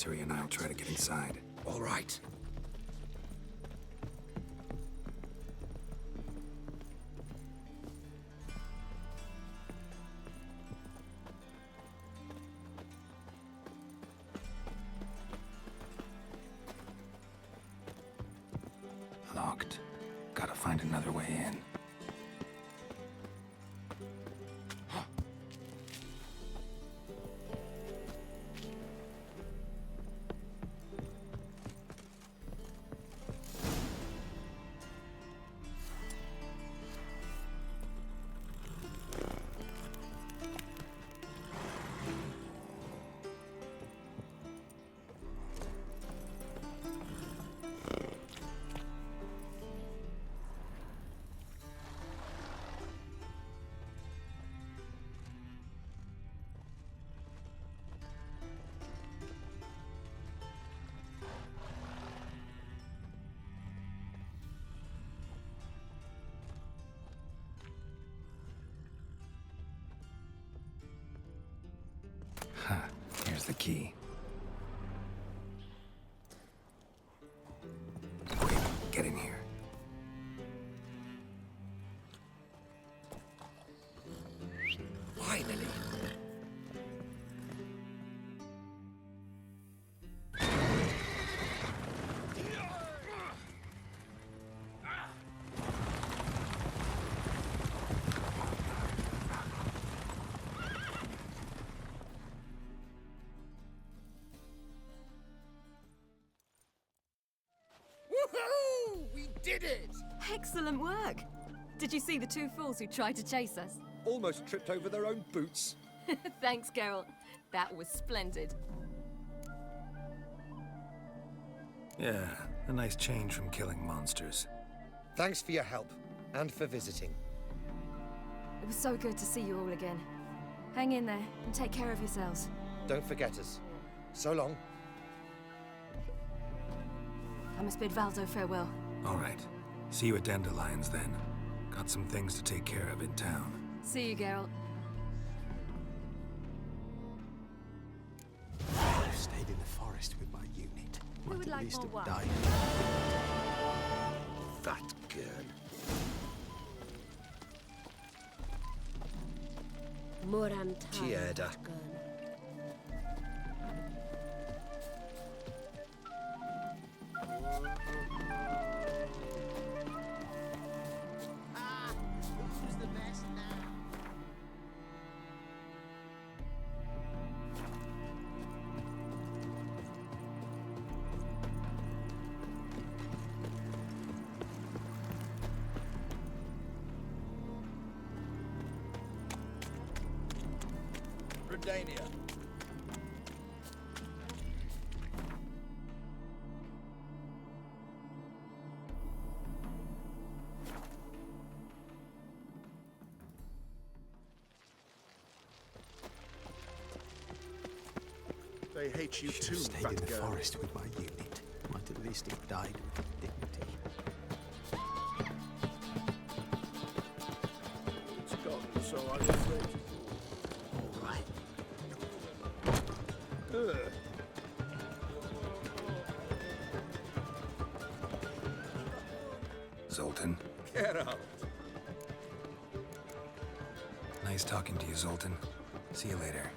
Ciri and I'll try to get inside. All right. Locked. Gotta find another way in. Huh. Here's the key. Wait, get in here. Finally. Woohoo! We did it! Excellent work! Did you see the two fools who tried to chase us? Almost tripped over their own boots. Thanks, Geralt. That was splendid. Yeah, a nice change from killing monsters. Thanks for your help, and for visiting. It was so good to see you all again. Hang in there, and take care of yourselves. Don't forget us. So long. I must bid Valdo farewell. All right. See you at Dandelions then. Got some things to take care of in town. See you, Geralt. I've stayed in the forest with my unit. Who would Might at like least more have wine? died. Fat girl. Moram Tierda. Who's the best now? Redania. They hate you Should too, have stayed fat in the girl. forest with my unit. Might at least have died with dignity. It's gone, so I'm afraid. All right. Ugh. Zoltan. Geralt. Nice talking to you, Zoltan. See you later.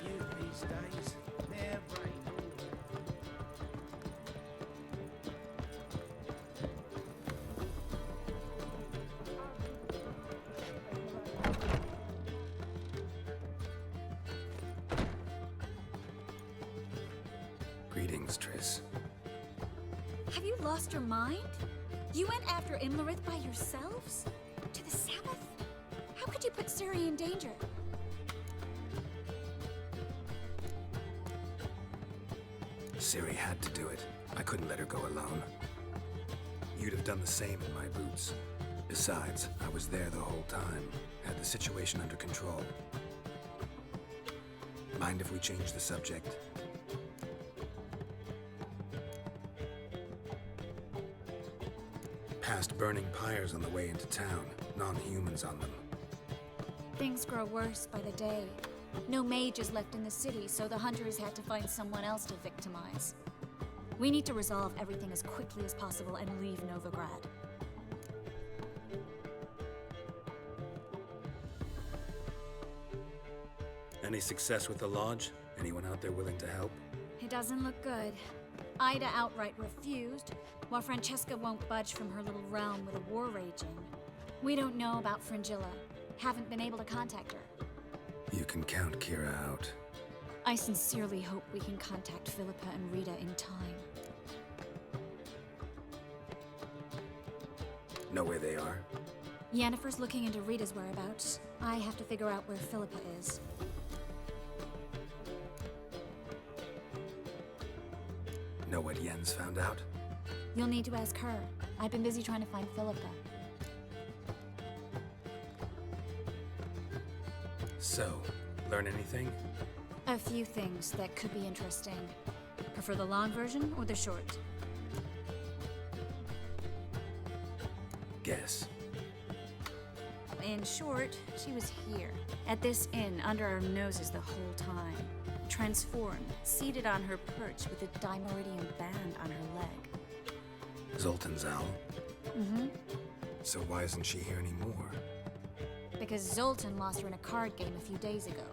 You these days, never Greetings, Triss. Have you lost your mind? You went after Imlerith by yourselves? To the Sabbath? How could you put Ciri in danger? Ciri had to do it. I couldn't let her go alone. You'd have done the same in my boots. Besides, I was there the whole time. Had the situation under control. Mind if we change the subject? Past burning pyres on the way into town. Non-humans on them. Things grow worse by the day. No mages left in the city, so the hunters had to find someone else to victimize. We need to resolve everything as quickly as possible and leave Novigrad. Any success with the lodge? Anyone out there willing to help? It doesn't look good. Ida outright refused, while Francesca won't budge from her little realm with a war raging. We don't know about Fringilla. Haven't been able to contact her. You can count Kira out. I sincerely hope we can contact Philippa and Rita in time. Know where they are? Yennefer's looking into Rita's whereabouts. I have to figure out where Philippa is. Know what Yen's found out? You'll need to ask her. I've been busy trying to find Philippa. So, learn anything? A few things that could be interesting. Prefer the long version or the short? Guess. In short, she was here, at this inn, under our noses the whole time. Transformed, seated on her perch with a dimeridium band on her leg. Zoltan's owl? Mm-hmm. So why isn't she here anymore? Because Zoltan lost her in a card game a few days ago.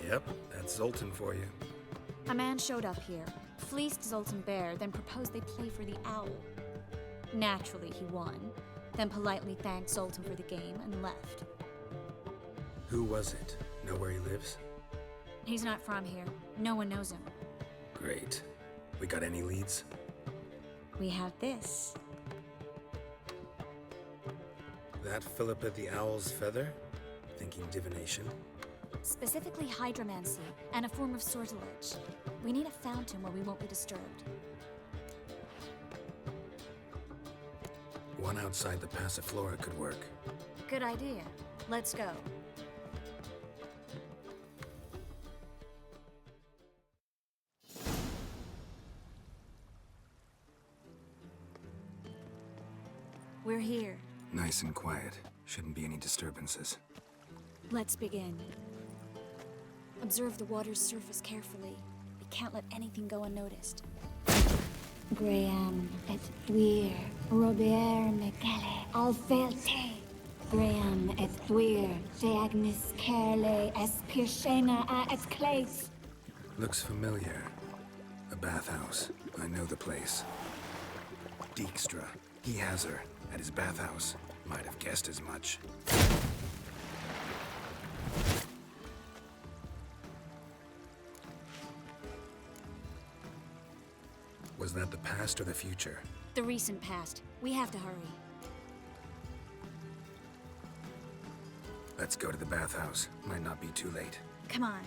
Yep, that's Zoltan for you. A man showed up here, fleeced Zoltan bare, then proposed they play for the owl. Naturally, he won, then politely thanked Zoltan for the game and left. Who was it? Know where he lives? He's not from here. No one knows him. Great. We got any leads? We have this. That Philippa the Owl's feather? Thinking divination? Specifically hydromancy, and a form of sortilege. We need a fountain where we won't be disturbed. One outside the Passiflora could work. Good idea. Let's go. We're here. Nice and quiet. Shouldn't be any disturbances. Let's begin. Observe the water's surface carefully. We can't let anything go unnoticed. Graham et thuir, Robert Mecale, Alfelte. Graham et thuir, de agnis kerle, es pirshena a et clays. Looks familiar. A bathhouse. I know the place. Dijkstra. He has her. At his bathhouse. Might have guessed as much. Was that the past or the future? The recent past. We have to hurry. Let's go to the bathhouse. Might not be too late. Come on.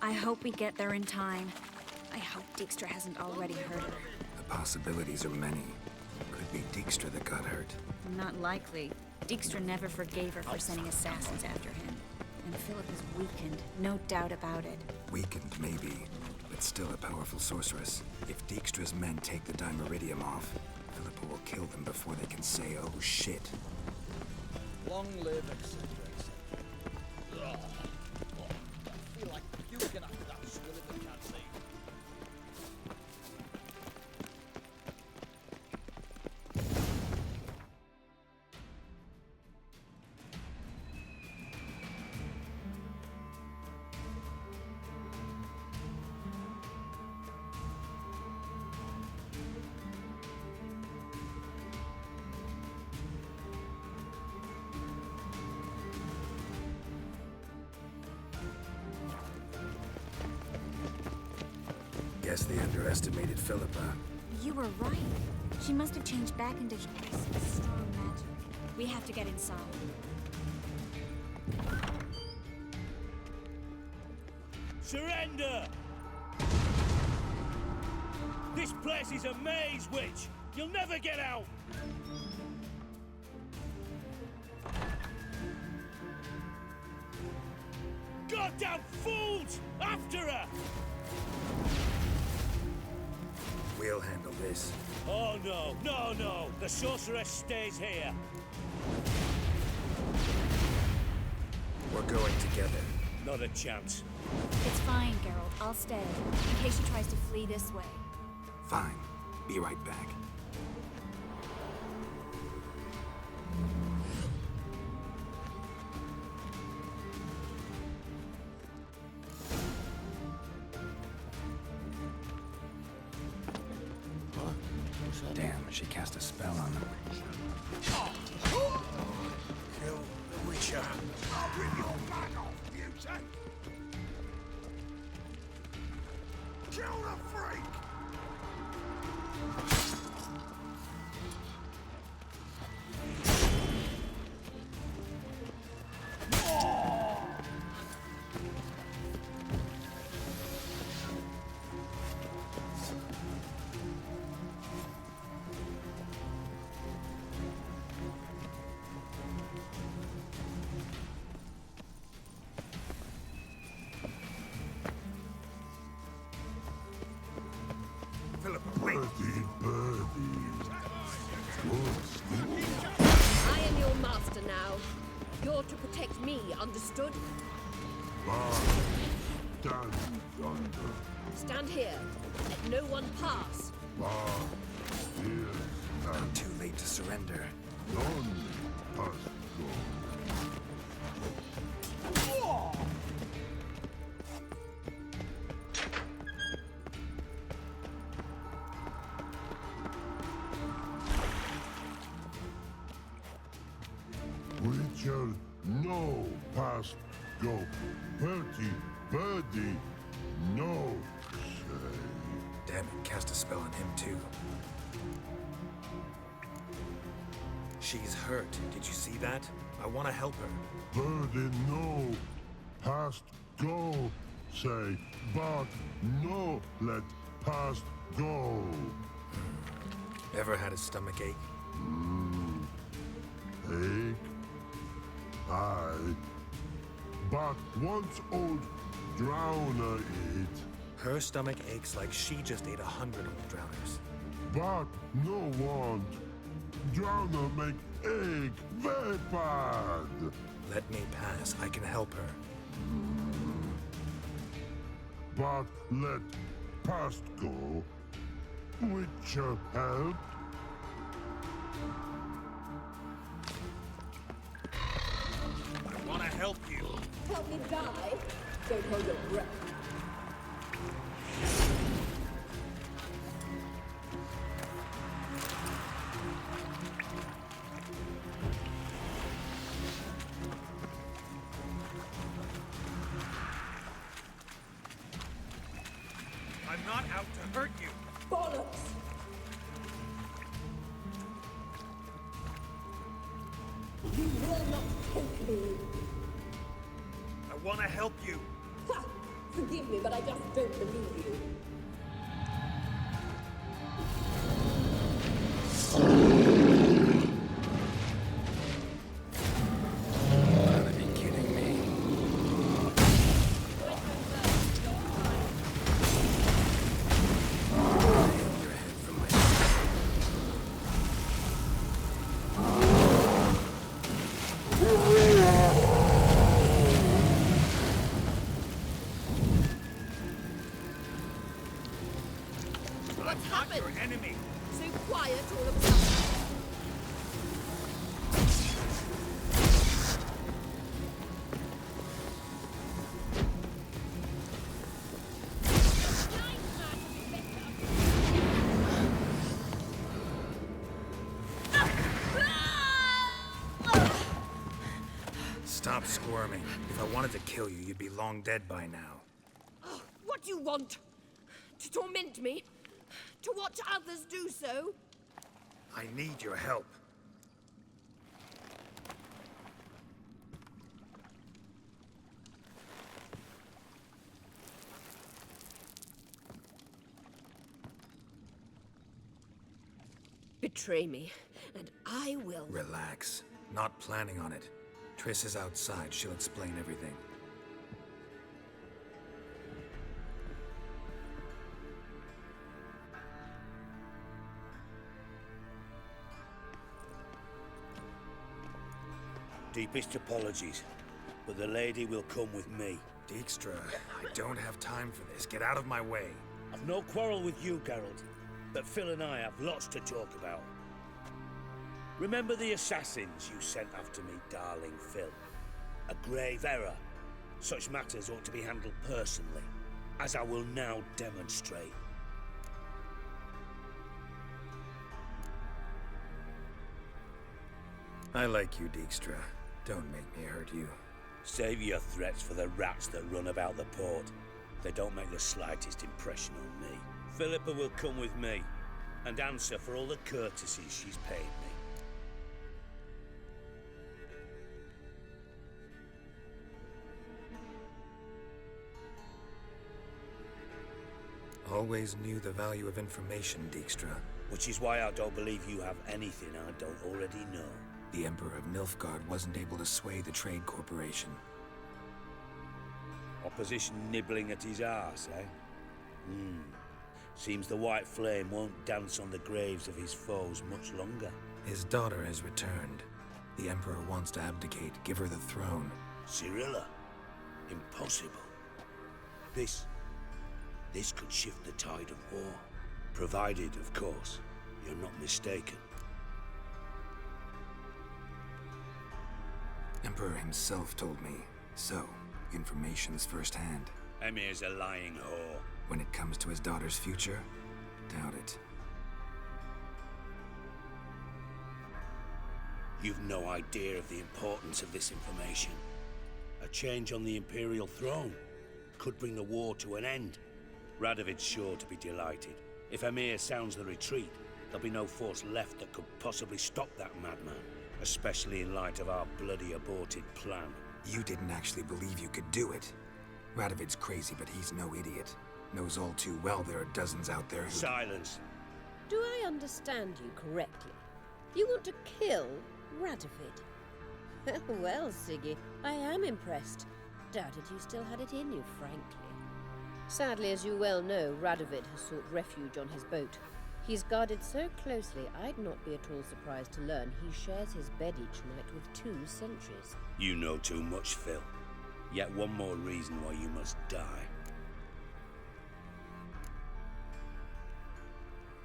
I hope we get there in time. I hope Dijkstra hasn't already hurt her. The possibilities are many. Could be Dijkstra that got hurt. Not likely. Dijkstra never forgave her for sending assassins after him. And Philip is weakened, no doubt about it. Weakened, maybe, but still a powerful sorceress. If Dijkstra's men take the Dimeridium off, Philippa will kill them before they can say, oh shit. Long live, etc., etc. Ugh. I feel like puking after that skeleton cutscene. Guess they underestimated Philippa. You were right. She must have changed back into strong magic. We have to get inside. Surrender! This place is a maze, witch! You'll never get out! Goddamn fools! After her! We'll handle this. Oh no, no, no! The sorceress stays here. We're going together. Not a chance. It's fine, Geralt. I'll stay, in case she tries to flee this way. Fine. Be right back. Damn, she cast a spell on them. Kill the Witcher. I'll rip your back off, beauty. Kill the freak! Philip, wait! I am your master now. You're to protect me, understood? Stand here. Let no one pass. I'm too late to surrender. Witcher, no past go. Bertie, birdie, no say. Damn it, cast a spell on him too. She's hurt. Did you see that? I want to help her. Birdie, no past go say. But no let past go. Ever had a stomach ache? Ache? Aye. But once old drowner eat. Her stomach aches like she just ate 100 old drowners. But no want. Drowner make ache very bad. Let me pass. I can help her. But let past go. Witcher help. I want to help you. Help me die? Don't hold your breath. I'm not out to hurt you. Bollocks! You will not take me. I want to help you. Ha! Forgive me, but I just don't believe you. Gotta be kidding me. Your head from my What's happened? your enemy. So quiet all of a sudden. Stop squirming. If I wanted to kill you, you'd be long dead by now. What do you want? To torment me? To watch others do so? I need your help. betray me, and I will. Relax. Not planning on it. Triss is outside. She'll explain everything. Deepest apologies, but the lady will come with me. Dijkstra, I don't have time for this. Get out of my way. I've no quarrel with you, Geralt, but Phil and I have lots to talk about. Remember the assassins you sent after me, darling Phil? A grave error. Such matters ought to be handled personally, as I will now demonstrate. I like you, Dijkstra. Don't make me hurt you. Save your threats for the rats that run about the port. They don't make the slightest impression on me. Philippa will come with me, and answer for all the courtesies she's paid me. Always knew the value of information, Dijkstra. Which is why I don't believe you have anything I don't already know. The Emperor of Nilfgaard wasn't able to sway the Trade Corporation. Opposition nibbling at his arse, eh? Seems the White Flame won't dance on the graves of his foes much longer. His daughter has returned. The Emperor wants to abdicate, give her the throne. Cirilla? Impossible. This could shift the tide of war. Provided, of course, you're not mistaken. Emperor himself told me. So, information's firsthand. Emir's a lying whore. When it comes to his daughter's future, doubt it. You've no idea of the importance of this information. A change on the Imperial throne could bring the war to an end. Radovid's sure to be delighted. If Emir sounds the retreat, there'll be no force left that could possibly stop that madman. Especially in light of our bloody aborted plan. You didn't actually believe you could do it. Radovid's crazy, but he's no idiot. Knows all too well there are dozens out there who... Silence! Do I understand you correctly? You want to kill Radovid? Well, Siggy, I am impressed. Doubted you still had it in you, frankly. Sadly, as you well know, Radovid has sought refuge on his boat. He's guarded so closely, I'd not be at all surprised to learn he shares his bed each night with 2 sentries. You know too much, Phil. Yet one more reason why you must die.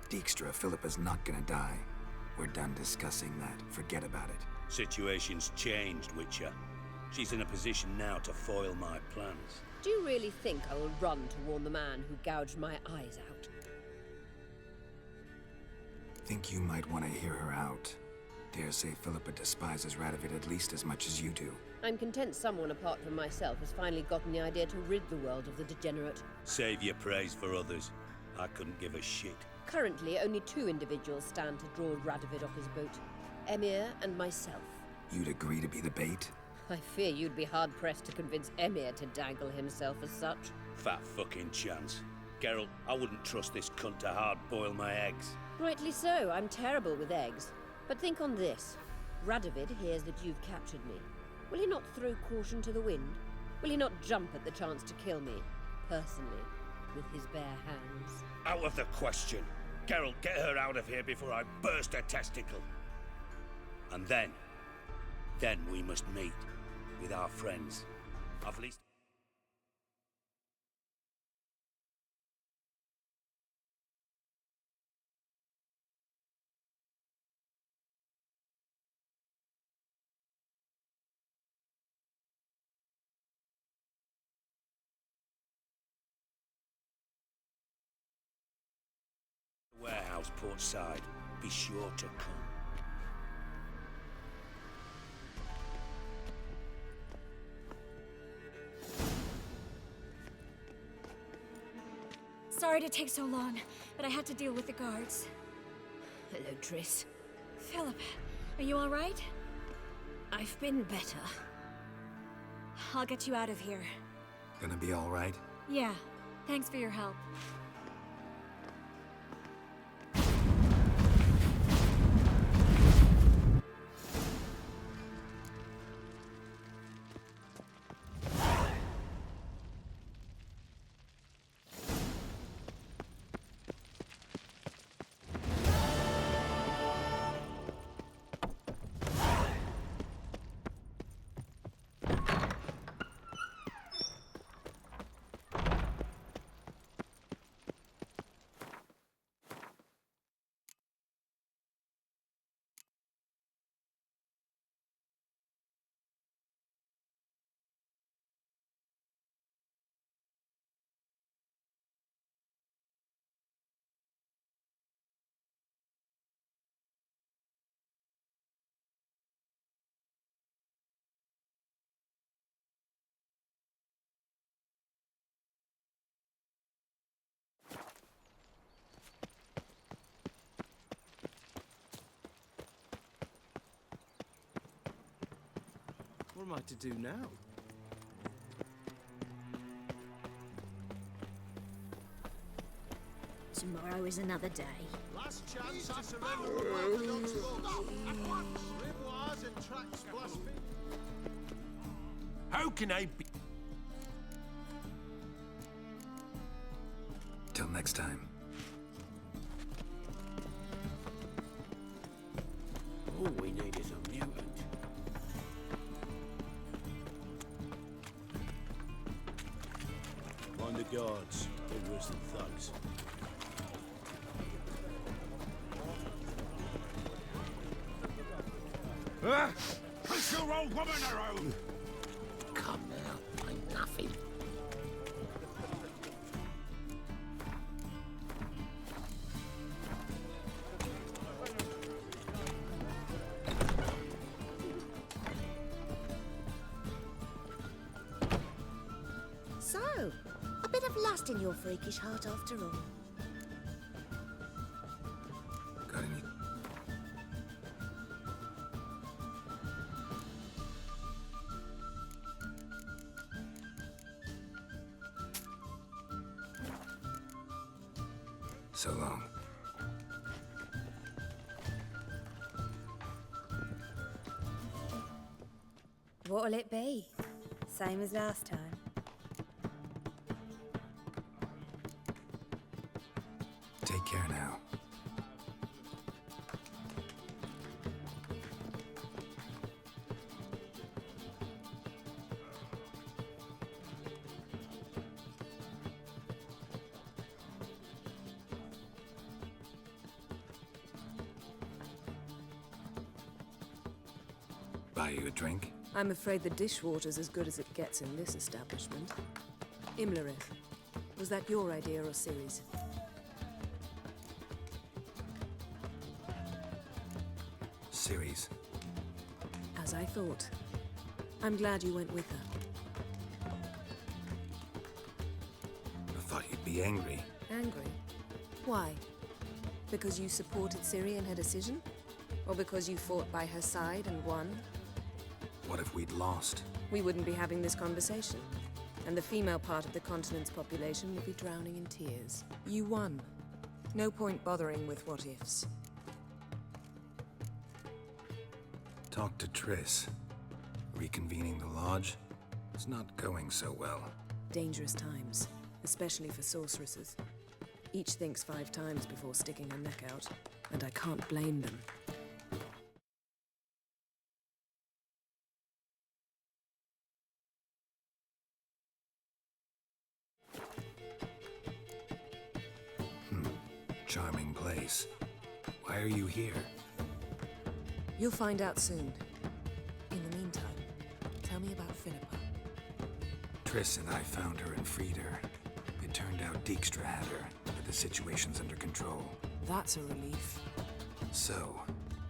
Dijkstra, Philippa's not gonna die. We're done discussing that. Forget about it. Situation's changed, Witcher. She's in a position now to foil my plans. Do you really think I will run to warn the man who gouged my eyes out? Think you might want to hear her out. Dare say Philippa despises Radovid at least as much as you do. I'm content someone apart from myself has finally gotten the idea to rid the world of the degenerate. Save your praise for others. I couldn't give a shit. Currently, only 2 individuals stand to draw Radovid off his boat. Emir and myself. You'd agree to be the bait? I fear you'd be hard-pressed to convince Emir to dangle himself as such. Fat fucking chance. Geralt, I wouldn't trust this cunt to hard-boil my eggs. Rightly so, I'm terrible with eggs. But think on this. Radovid hears that you've captured me. Will he not throw caution to the wind? Will he not jump at the chance to kill me, personally, with his bare hands? Out of the question. Geralt, get her out of here before I burst her testicle. And then we must meet with our friends. Of least... Warehouse port side. Be sure to come. Sorry to take so long, but I had to deal with the guards. Hello, Triss. Philip, are you all right? I've been better. I'll get you out of here. Gonna be all right? Yeah, thanks for your help. What am I to do now? Tomorrow is another day. Last chance to surrender the Orthodox law. At once! Grimoires and tracts blaspheme. How can I be? Till next time. All we need is a mutant. On the guards. They're worse than thugs. Push your old woman around! Come now, I'm nothing. So, a bit of lust in your freakish heart after all. Got any? So long. What'll it be? Same as last time. Take care now. Buy you a drink? I'm afraid the dishwater's as good as it gets in this establishment. Imlerith, was that your idea or Ciri's? Ciri's. As I thought. I'm glad you went with her. I thought you'd be angry. Angry? Why? Because you supported Ciri in her decision? Or because you fought by her side and won? What if we'd lost? We wouldn't be having this conversation. And the female part of the continent's population would be drowning in tears. You won. No point bothering with what-ifs. Talk to Triss. Reconvening the lodge? It's not going so well. Dangerous times, especially for sorceresses. Each thinks 5 times before sticking her neck out, and I can't blame them. Charming place. Why are you here? You'll find out soon. In the meantime, tell me about Philippa. Triss and I found her and freed her. It turned out Dijkstra had her, but the situation's under control. That's a relief. So,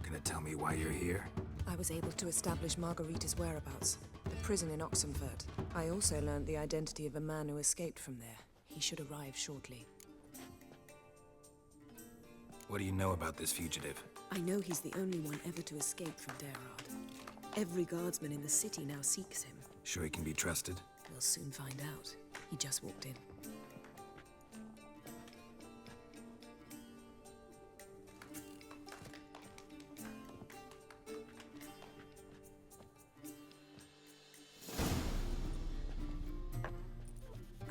gonna tell me why you're here? I was able to establish Margarita's whereabouts, the prison in Oxenfurt. I also learned the identity of a man who escaped from there. He should arrive shortly. What do you know about this fugitive? I know he's the only one ever to escape from Derard. Every guardsman in the city now seeks him. Sure he can be trusted? We'll soon find out. He just walked in.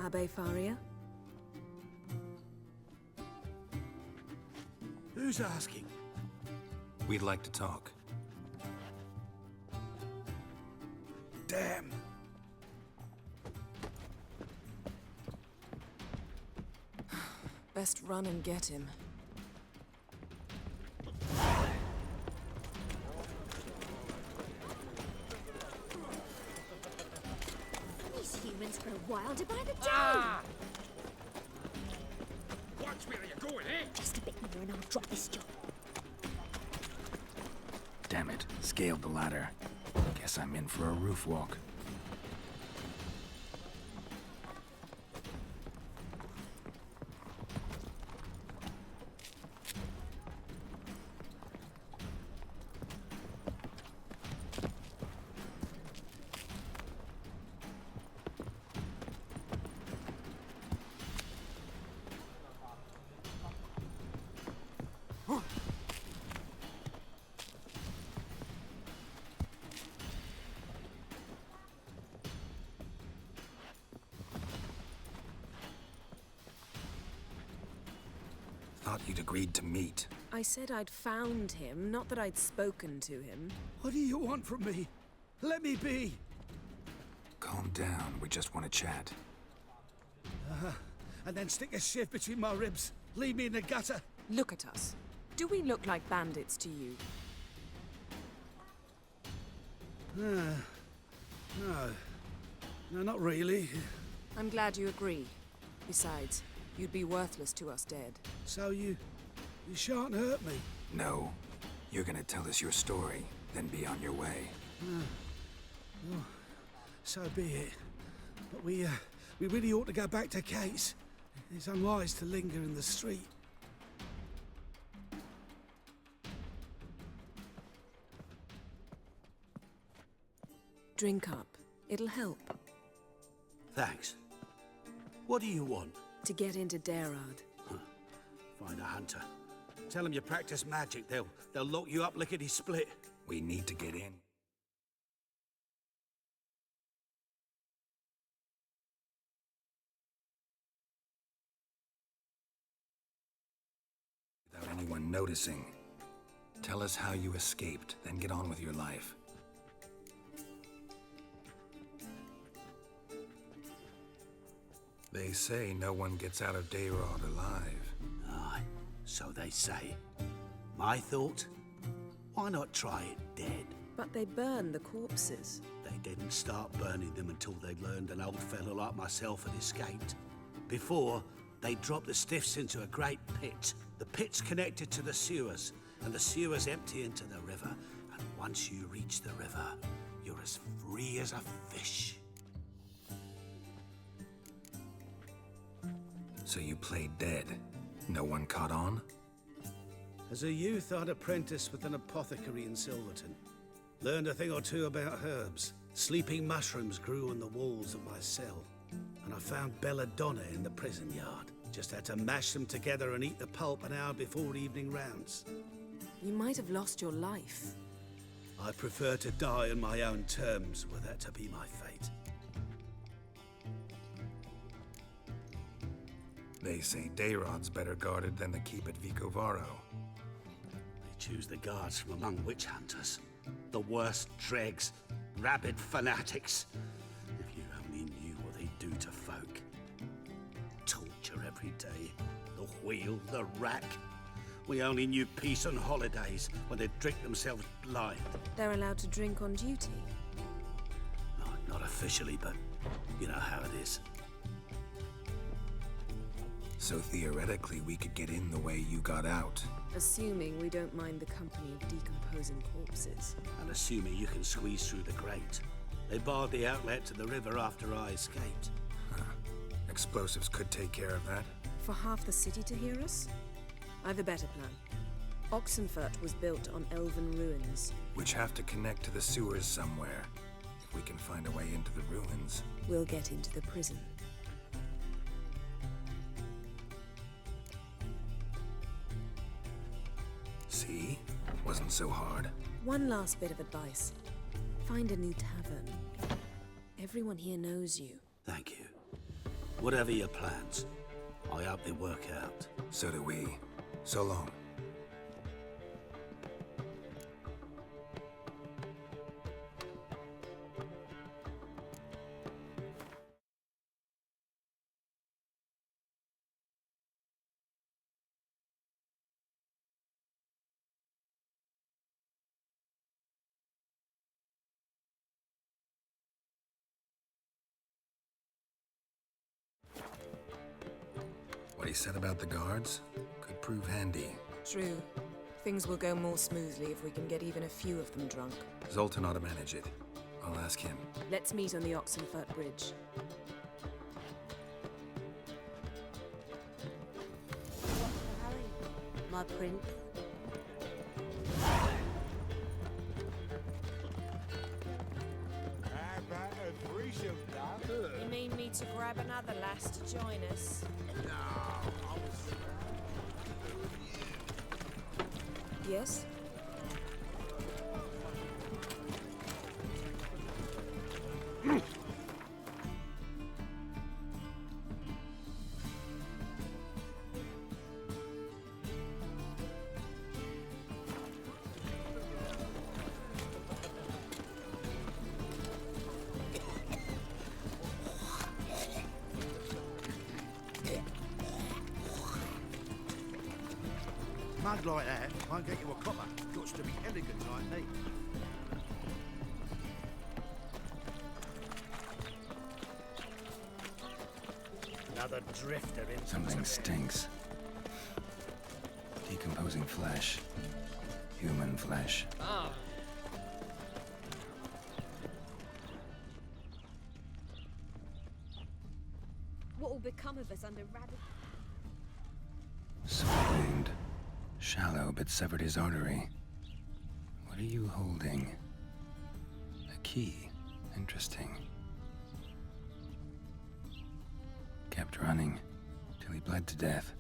Abbe Faria? Who's asking? We'd like to talk. Damn. Best run and get him. These humans grow wilder by the day. Watch where you're going, eh? Just a bit more and I'll drop this job. Damn it, scaled the ladder. Guess I'm in for a roof walk. thought you'd agreed to meet. I said I'd found him, not that I'd spoken to him. What do you want from me? Let me be. Calm down. We just want to chat. And then stick a shiv between my ribs. Leave me in the gutter. Look at us. Do we look like bandits to you? No. No, not really. I'm glad you agree. Besides, you'd be worthless to us dead. So you shan't hurt me? No. You're gonna tell us your story, then be on your way. Well, so be it. But we really ought to go back to Kate's. It's unwise to linger in the street. Drink up. It'll help. Thanks. What do you want? To get into Daerad. Find a hunter. Tell them you practice magic. They'll lock you up lickety-split. We need to get in. Without anyone noticing. Tell us how you escaped, then get on with your life. They say no one gets out of Daerad alive. Aye, so they say. My thought? Why not try it dead? But they burn the corpses. They didn't start burning them until they'd learned an old fellow like myself had escaped. Before, they dropped the stiffs into a great pit. The pit's connected to the sewers, and the sewers empty into the river. And once you reach the river, you're as free as a fish. So you played dead. No one caught on? As a youth, I'd apprenticed with an apothecary in Silverton. Learned a thing or two about herbs. Sleeping mushrooms grew on the walls of my cell. And I found belladonna in the prison yard. Just had to mash them together and eat the pulp an hour before evening rounds. You might have lost your life. I prefer to die on my own terms, were that to be my fate. They say Daerad's better guarded than the keep at Vicovaro. They choose the guards from among witch hunters. The worst dregs, rabid fanatics. If you only knew what they do to folk. Torture every day. The wheel, the rack. We only knew peace on holidays when they'd drink themselves blind. They're allowed to drink on duty? Not officially, but you know how it is. So theoretically, we could get in the way you got out. Assuming we don't mind the company of decomposing corpses. And assuming you can squeeze through the grate. They barred the outlet to the river after I escaped. Huh. Explosives could take care of that. For half the city to hear us? I've a better plan. Oxenfurt was built on elven ruins. Which have to connect to the sewers somewhere. If we can find a way into the ruins. We'll get into the prison. See? Wasn't so hard. One last bit of advice. Find a new tavern. Everyone here knows you. Thank you. Whatever your plans, I hope they work out. So do we. So long. What he said about the guards could prove handy. True. Things will go more smoothly if we can get even a few of them drunk. Zoltan ought to manage it. I'll ask him. Let's meet on the Oxenfurt Bridge. My prince. You mean me to grab another lass to join us? Yes? mug like that won't get you a copper. Got to be elegant like me. Another drifter in. Something stinks. Decomposing flesh. Human flesh. Ah. What will become of us under Radovich? Swollen. Shallow, but severed his artery. What are you holding? A key. Interesting. Kept running till he bled to death.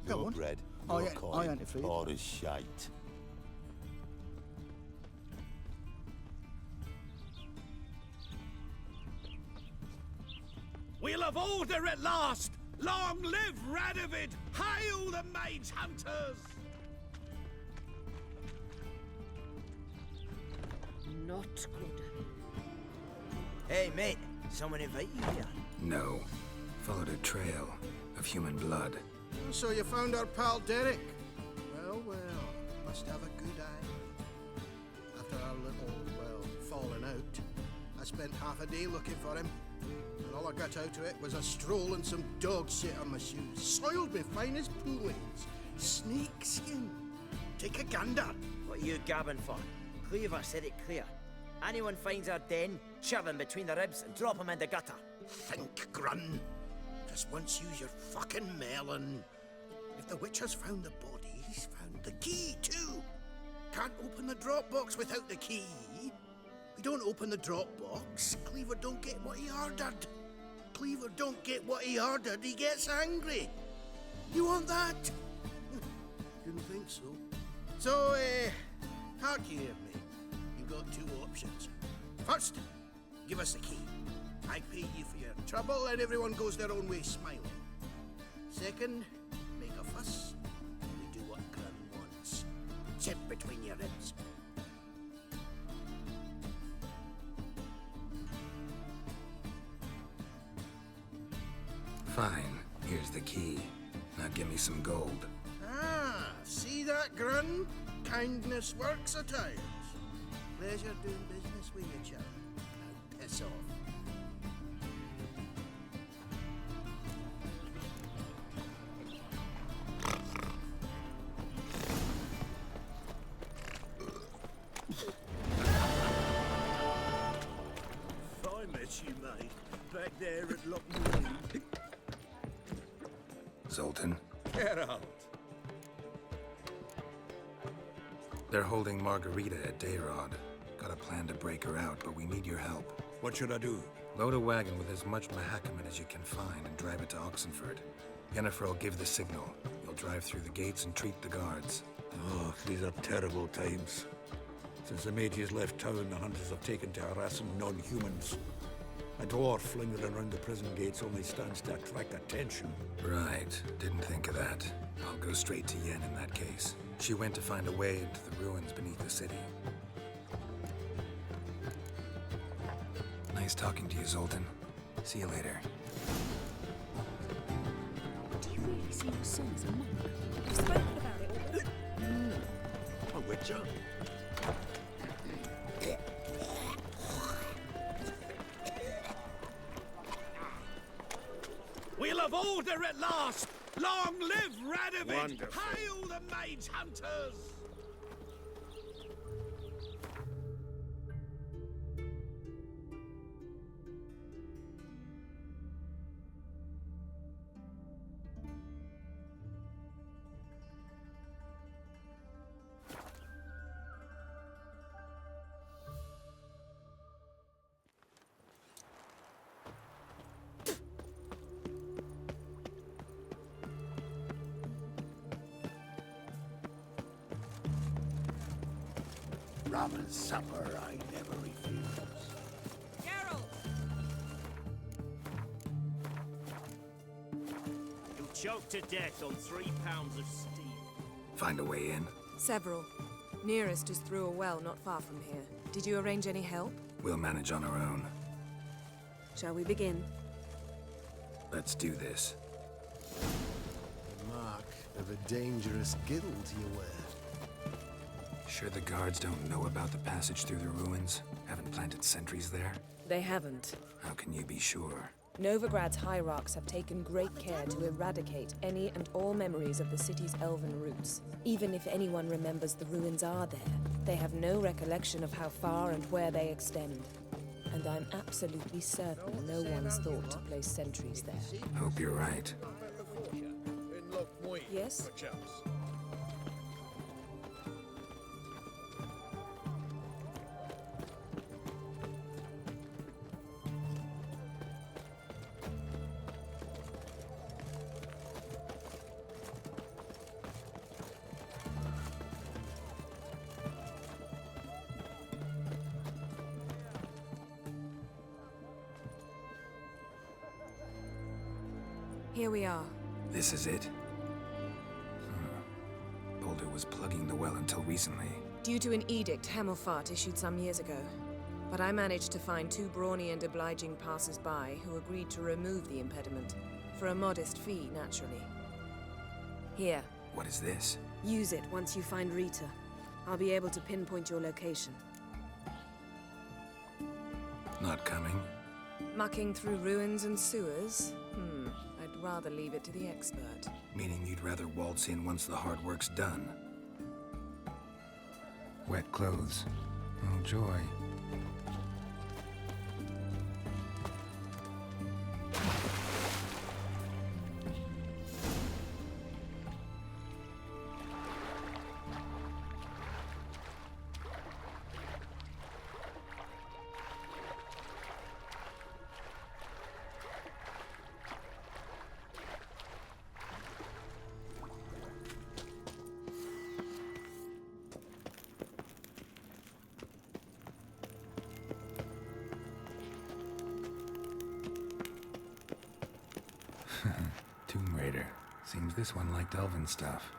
Go No on. bread, I no ain't- I coin, ain't afraid. or is shite. We'll have order at last! Long live Radovid! Hail the Mage Hunters! Not good. Hey, mate. Someone invite you here? No. Followed a trail of human blood. So you found our pal Derek? Well, well, must have a good eye. After our little, well, falling out, I spent half a day looking for him. And all I got out of it was a stroll and some dog shit on my shoes. Soiled me fine as poolings. Snake skin. Take a gander. What are you gabbing for? Cleaver said it clear. Anyone finds our den, shove him between the ribs and drop him in the gutter. Think, Grun. Just once use your fucking melon. If the witch has found the body, he's found the key too. Can't open the drop box without the key. We don't open the drop box, Cleaver don't get what he ordered. Cleaver don't get what he ordered, he gets angry. You want that? Didn't think so. So, hark here, mate. You've got two options. First, give us the key. I pay you for your trouble and everyone goes their own way smiling. Second, make a fuss. We do what Grun wants. Chip between your ribs. Fine. Here's the key. Now give me some gold. Ah, see that, Grun? Kindness works at times. Pleasure doing business with you, chap. Now piss off. If I met you, mate, back there at Lockwood. Zoltan, Get out. they're holding Margarita at Dayrod. Got a plan to break her out, but we need your help. What should I do? Load a wagon with as much Mahakaman as you can find and drive it to Oxenford. Yennefer will give the signal. You'll drive through the gates and treat the guards. Oh, these are terrible times. Since the mages left town, the hunters have taken to harassing non-humans. A dwarf lingering around the prison gates only stands to attract attention. Right. Didn't think of that. I'll go straight to Yen in that case. She went to find a way into the ruins beneath the city. Nice talking to you, Zoltan. See you later. Do you really see your son as a monk? You've spoken about it already. A witcher? We'll have order at last! Long live Radovid! Wonderful. Hail the Mage Hunters! Rum and supper I never refuse. Geralt! You'll choke to death on 3 pounds of steel. Find a way in? Several. Nearest is through a well not far from here. Did you arrange any help? We'll manage on our own. Shall we begin? Let's do this. The mark of a dangerous guild you wear. Sure the guards don't know about the passage through the ruins? Haven't planted sentries there? They haven't. How can you be sure? Novigrad's hierarchs have taken great care to eradicate any and all memories of the city's elven roots. Even if anyone remembers the ruins are there, they have no recollection of how far and where they extend. And I'm absolutely certain no one's thought to place sentries there. Hope you're right. Yes? Here we are. This is it? Boulder was plugging the well until recently. Due to an edict Hemelfart issued some years ago. But I managed to find 2 brawny and obliging passers-by who agreed to remove the impediment. For a modest fee, naturally. Here. What is this? Use it once you find Rita. I'll be able to pinpoint your location. Not coming? Mucking through ruins and sewers? I'd rather leave it to the expert. Meaning you'd rather waltz in once the hard work's done. Wet clothes. Oh, joy. Tomb Raider. Seems this one liked elven stuff.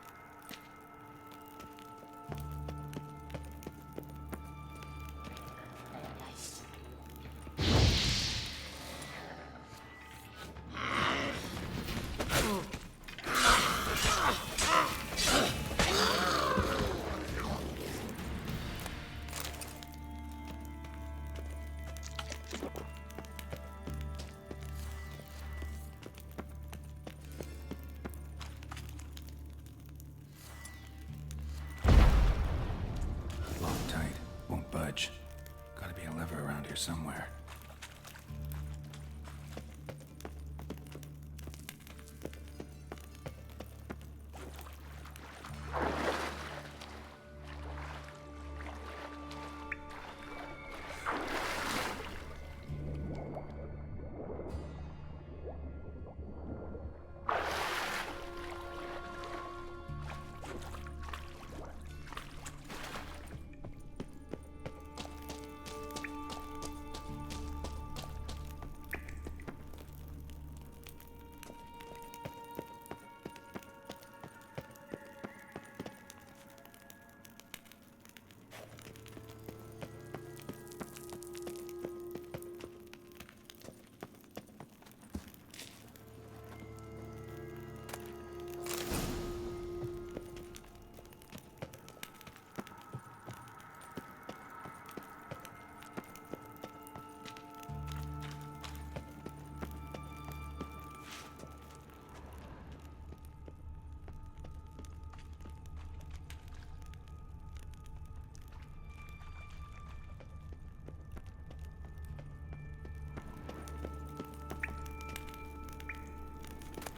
Gotta be a lever around here somewhere.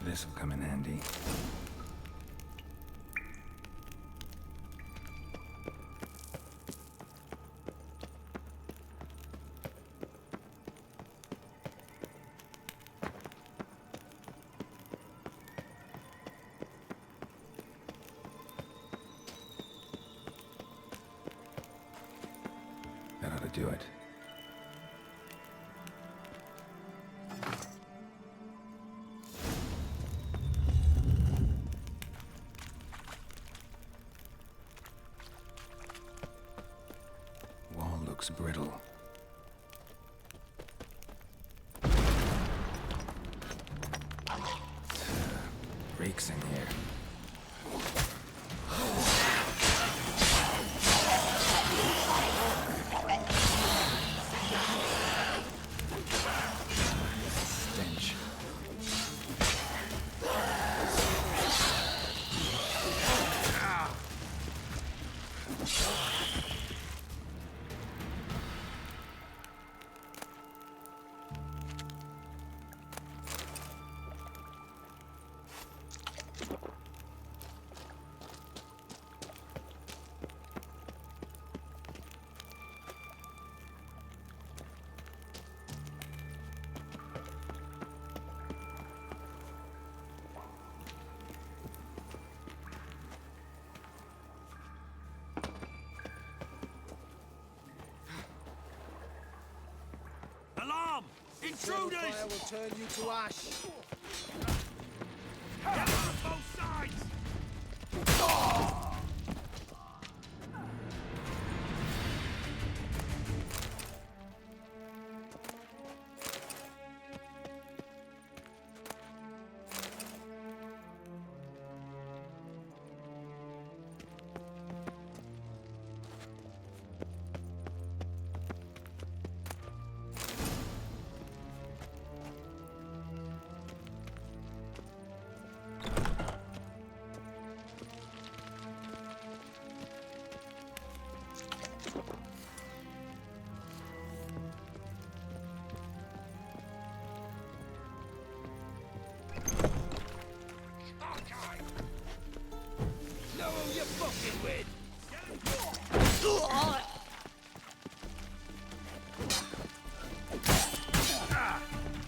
This'll come in handy. That ought to do it. looks brittle. Reeks in here. Stench. Alarm! Intruders! Fire will turn you to ash. Get on both sides! Know who you're fucking with!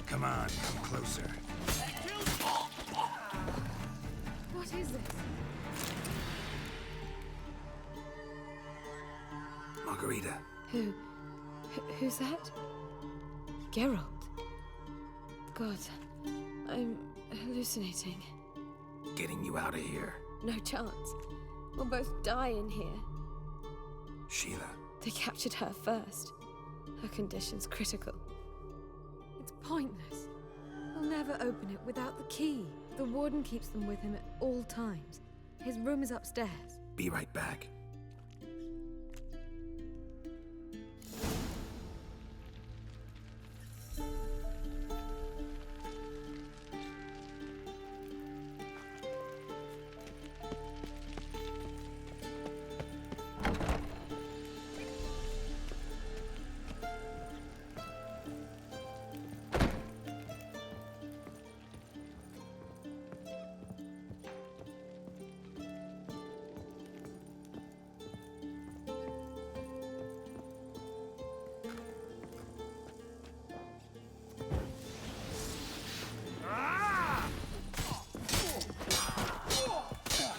Come on, come closer. What is this? Margarita. Who's that? Geralt. God, I'm hallucinating. Getting you out of here. No chance. We'll both die in here. Sheila. They captured her first. Her condition's critical. It's pointless. We'll never open it without the key. The warden keeps them with him at all times. His room is upstairs. Be right back.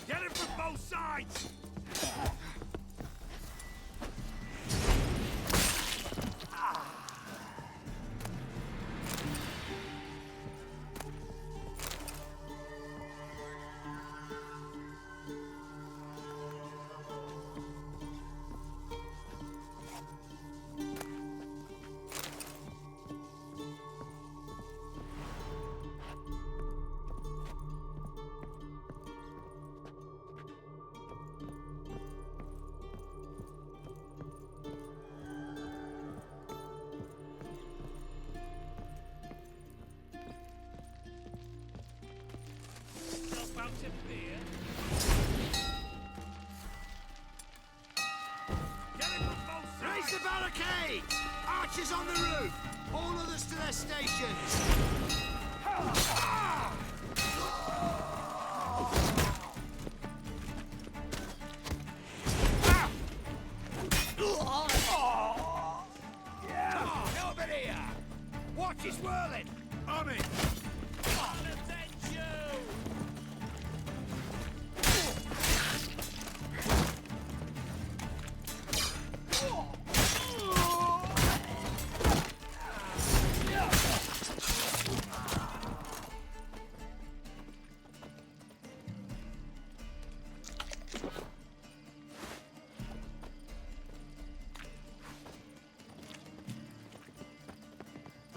Get it from both sides! Raise the barricade! Archers on the roof! All others to their stations! Come on, over here! Watch is whirling! On it!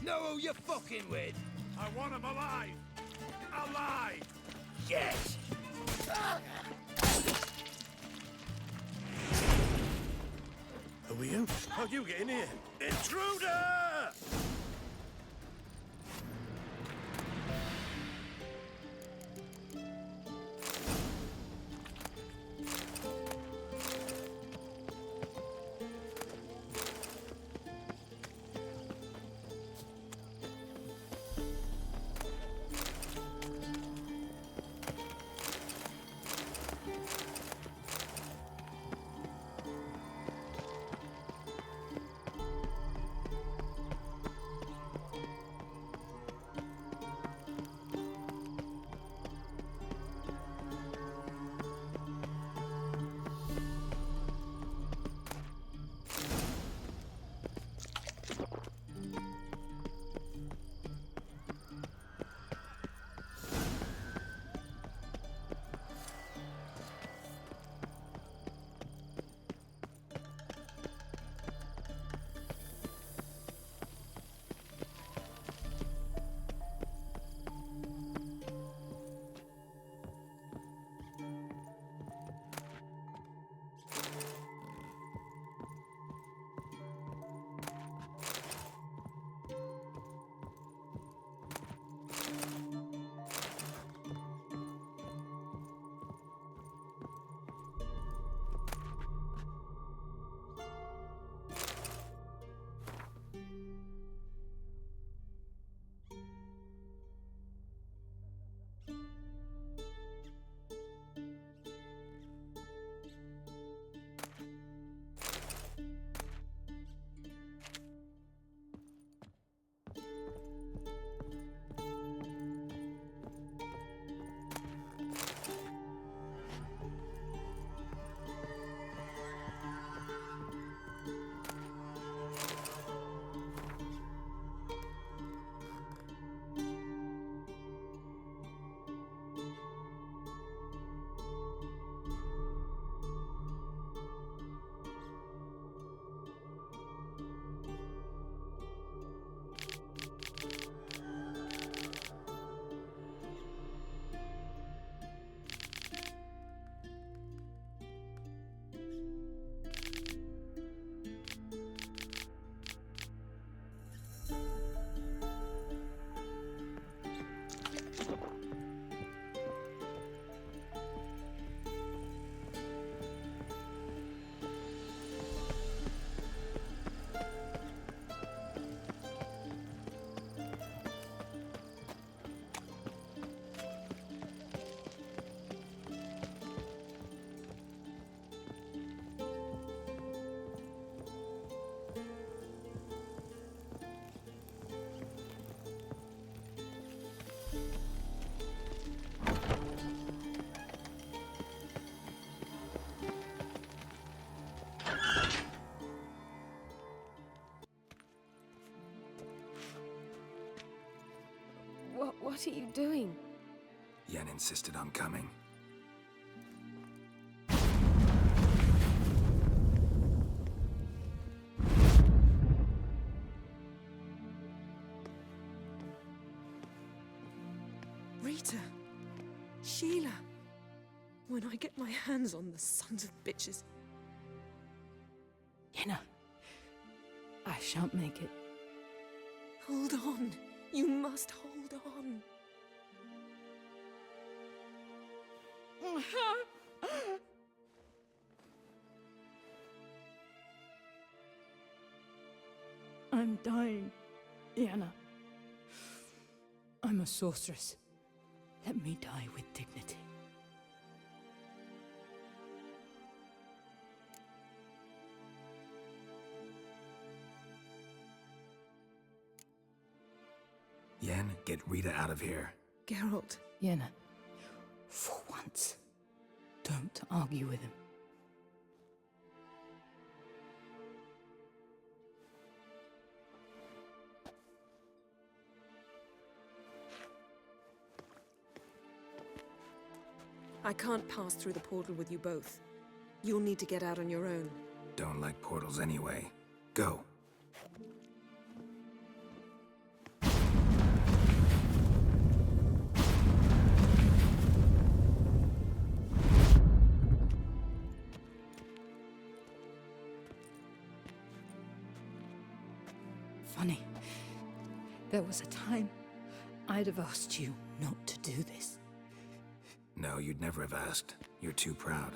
Know who you're fucking with? I want him alive! Alive! Yes! Are we in? How'd you get in here? Intruder! What are you doing? Yen insisted on coming. Rita! Sheila! When I get my hands on the sons of bitches. Yenna, I shan't make it. Hold on. You must hold on. I'm dying, Yenna. I'm a sorceress. Let me die with dignity. Yen, get Rita out of here. Geralt. Yenna, for once, don't argue with him. I can't pass through the portal with you both. You'll need to get out on your own. Don't like portals anyway. Go. There was a time I'd have asked you not to do this. No, you'd never have asked. You're too proud.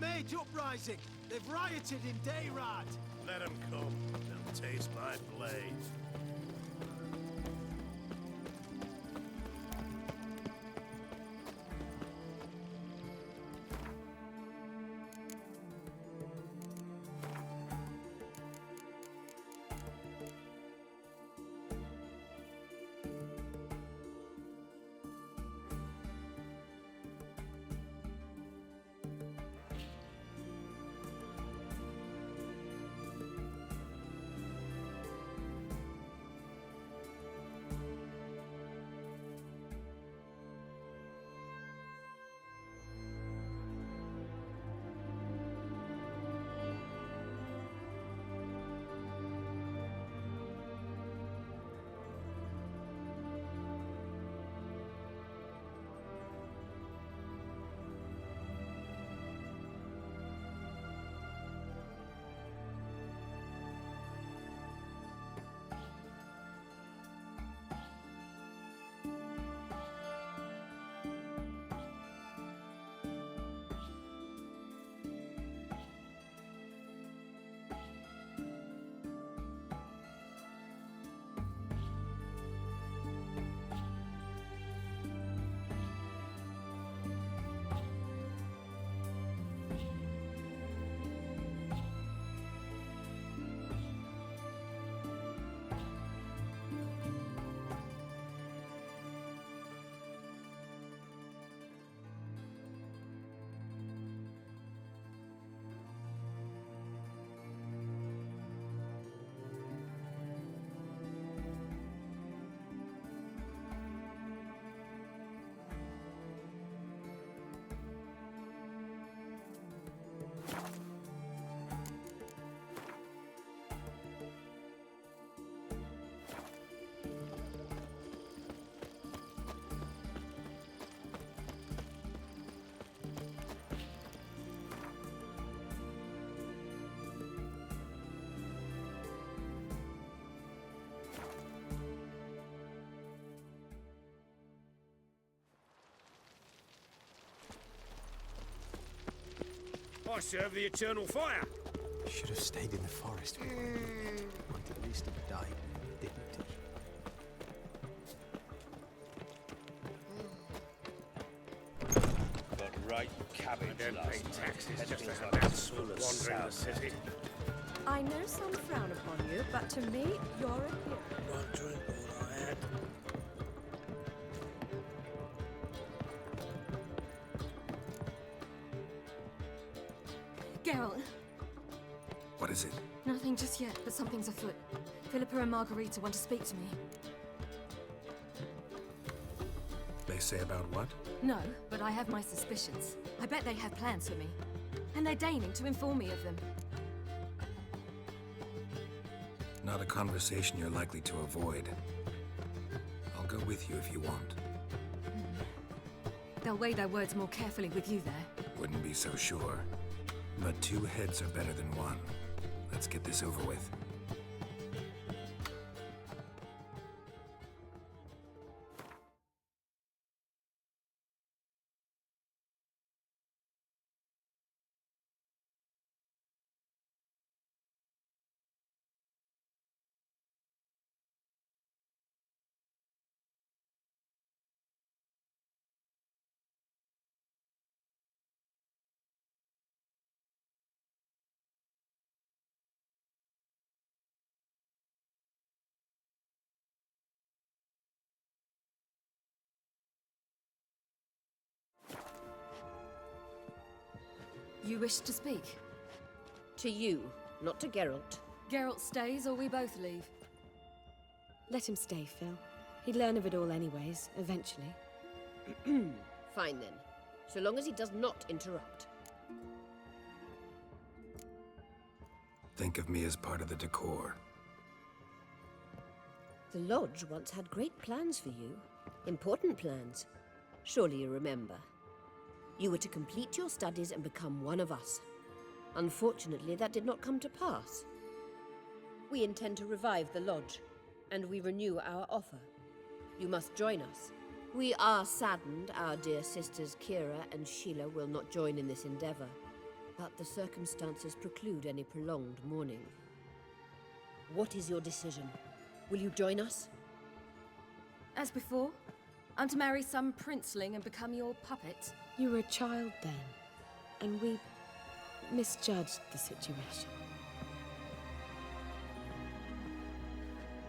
Mage uprising! They've rioted in Dayrad! Let them come. They'll taste my blade. I serve the eternal fire. You should have stayed in the forest. Might at least have died with dignity. But right cabbage I don't last pay night. taxes just to Headless have on that the sort full of of wandering the south. city. I know some frown upon you, but to me, you're a hero. One drink all I had. Geralt, What is it? nothing just yet, but something's afoot. Philippa and Margarita want to speak to me. They say about what? No, but I have my suspicions. I bet they have plans for me. And they're deigning to inform me of them. Not a conversation you're likely to avoid. I'll go with you if you want. They'll weigh their words more carefully with you there. Wouldn't be so sure. But two heads are better than one. Let's get this over with. You wish to speak? To you, not to Geralt. Geralt stays or we both leave? Let him stay, Phil. He'd learn of it all anyways, eventually. Fine then. So long as he does not interrupt. Think of me as part of the decor. The Lodge once had great plans for you. Important plans. Surely you remember. You were to complete your studies and become one of us. Unfortunately, that did not come to pass. We intend to revive the Lodge, and we renew our offer. You must join us. We are saddened our dear sisters Kira and Sheila will not join in this endeavor, but the circumstances preclude any prolonged mourning. What is your decision? Will you join us? As before, I'm to marry some princeling and become your puppet? You were a child then, and we misjudged the situation.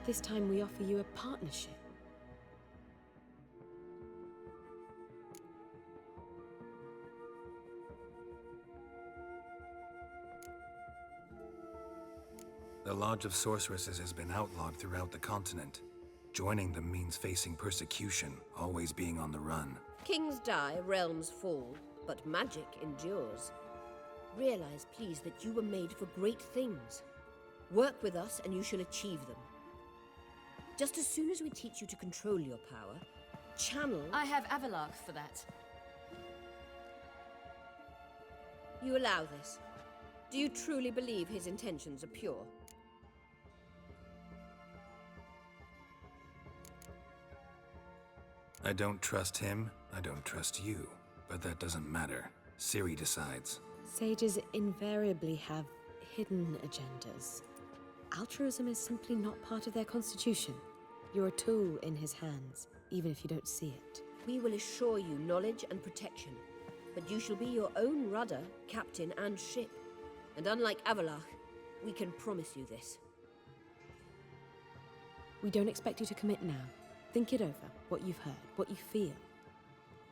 This time we offer you a partnership. The Lodge of Sorceresses has been outlawed throughout the continent. Joining them means facing persecution, always being on the run. Kings die, realms fall, but magic endures. Realize, please, that you were made for great things. Work with us and you shall achieve them. Just as soon as we teach you to control your power, channel... I have Avalach for that. You allow this. Do you truly believe his intentions are pure? I don't trust him, I don't trust you. But that doesn't matter. Ciri decides. Sages invariably have hidden agendas. Altruism is simply not part of their constitution. You're a tool in his hands, even if you don't see it. We will assure you knowledge and protection, but you shall be your own rudder, captain, and ship. And unlike Avalach, we can promise you this. We don't expect you to commit now. Think it over, what you've heard, what you feel.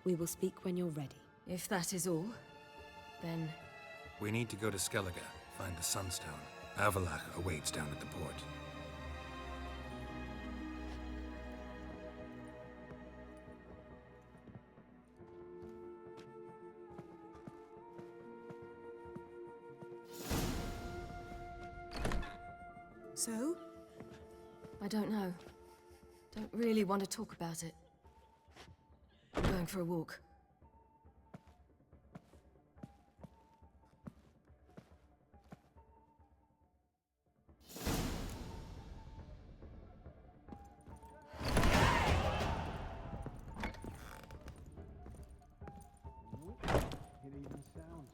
We will speak when you're ready. If that is all, then... We need to go to Skellige, find the Sunstone. Avalach awaits down at the port. So? I don't know. Don't really want to talk about it. I'm going for a walk. It even sounds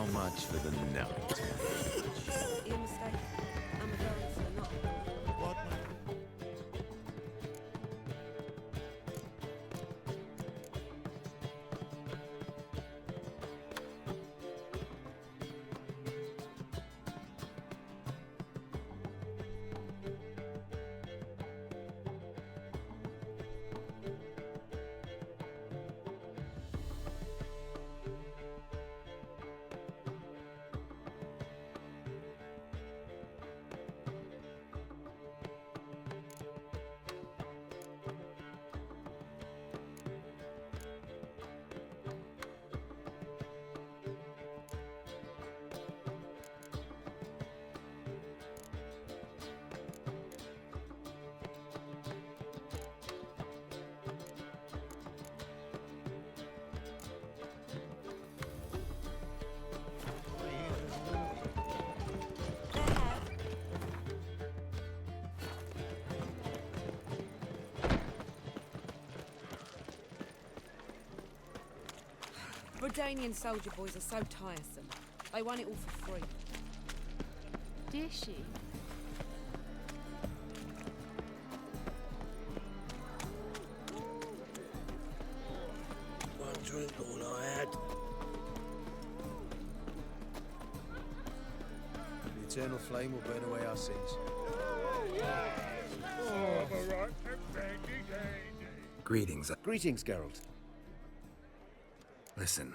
How much for the night? You're mistaken. I'm a dancer, not a What? Bredanian soldier boys are so tiresome. They want it all for free. Did she? One drink all I had. The eternal flame will burn away our sins. Greetings. Greetings, Geralt. Listen.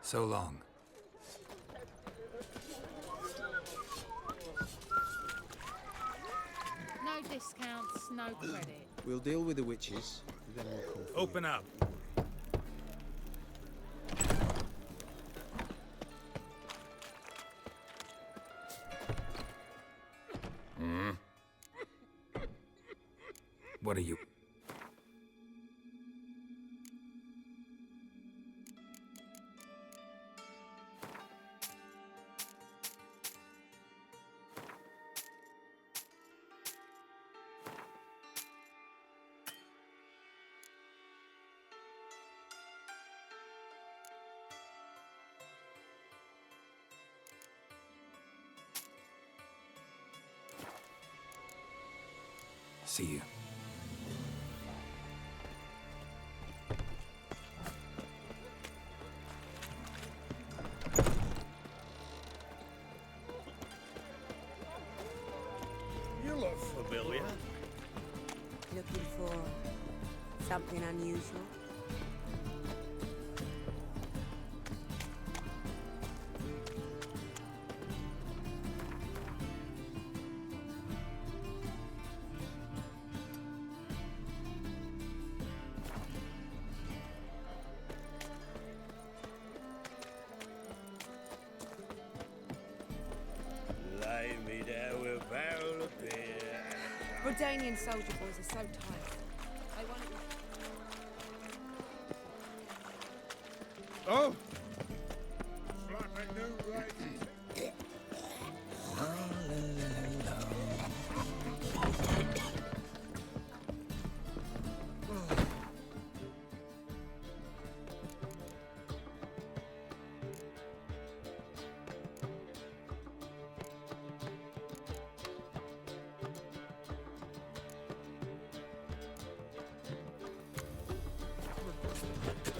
So long. No discounts, no credit. We'll deal with the witches, then we'll come for Open up. What are you? See you. You look familiar. Looking for something unusual? Lay me down with a barrel of beer. Bredanian soldier boys are so tired. They want it. Oh! Like a new rising.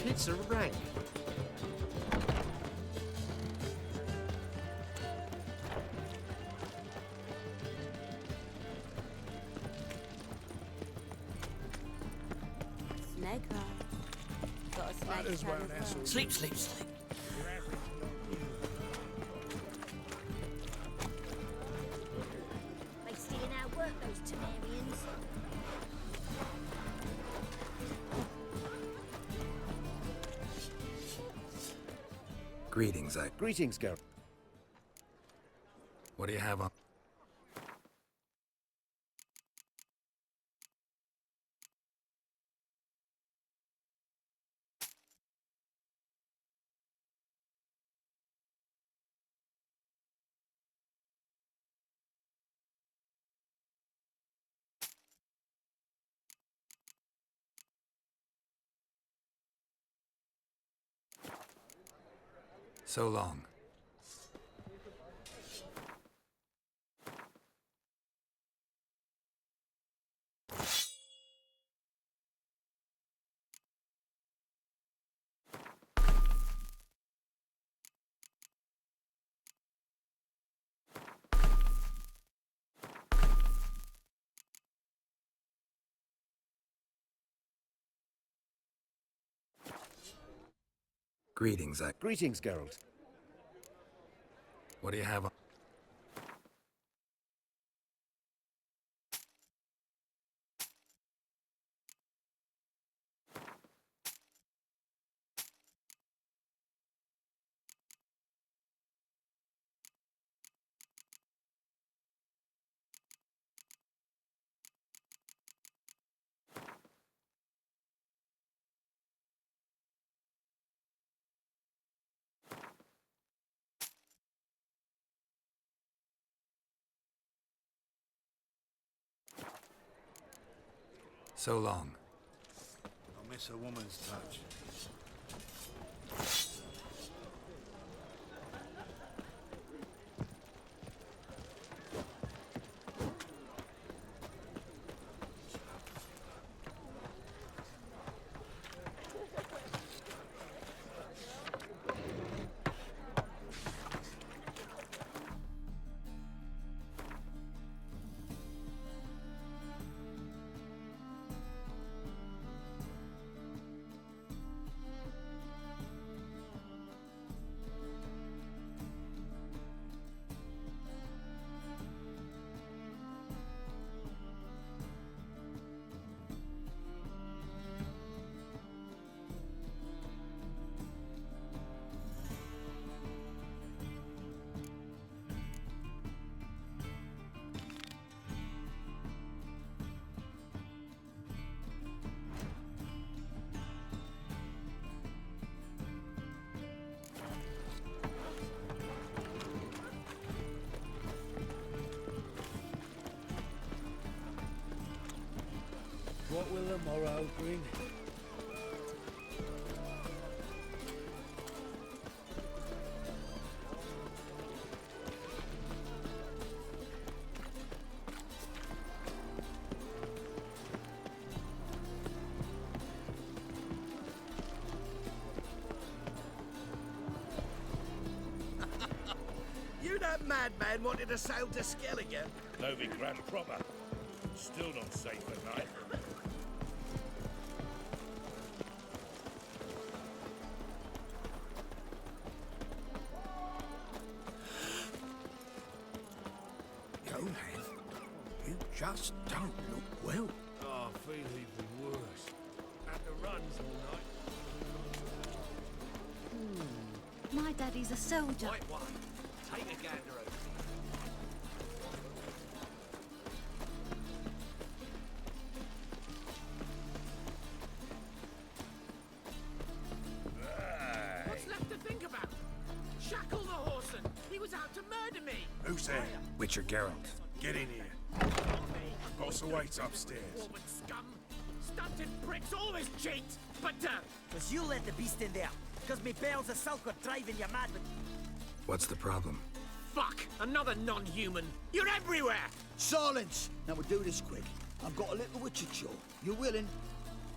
Pizza rank. I cry. Got a snake kind of fun. Sleep, sleep, sleep. They stealing our work, those Temerians. Greetings, Greetings, Geralt. What do you have on? So long. Greetings, Greetings, Geralt. What do you have on? So long. I'll miss a woman's touch. What will the morrow bring? You that madman wanted to sail to Skellige? Novi Grand proper. Still not safe at night. Johan, you just don't look well. Oh, I feel even worse. Had the runs all night. My daddy's a soldier. White one. Take a gander over. What's left to think about? Shackle the horseman. He was out to murder me. Who's there? Witcher Geralt. Get in here. Boss awaits upstairs. Woman scum. Stunted pricks always cheat. But, Cause you let the beast in there. Cause me bells of silk are driving you mad with... What's the problem? fuck! Another non-human. You're everywhere! Silence! Now we'll do this quick. I've got a little witcher chore. You willing?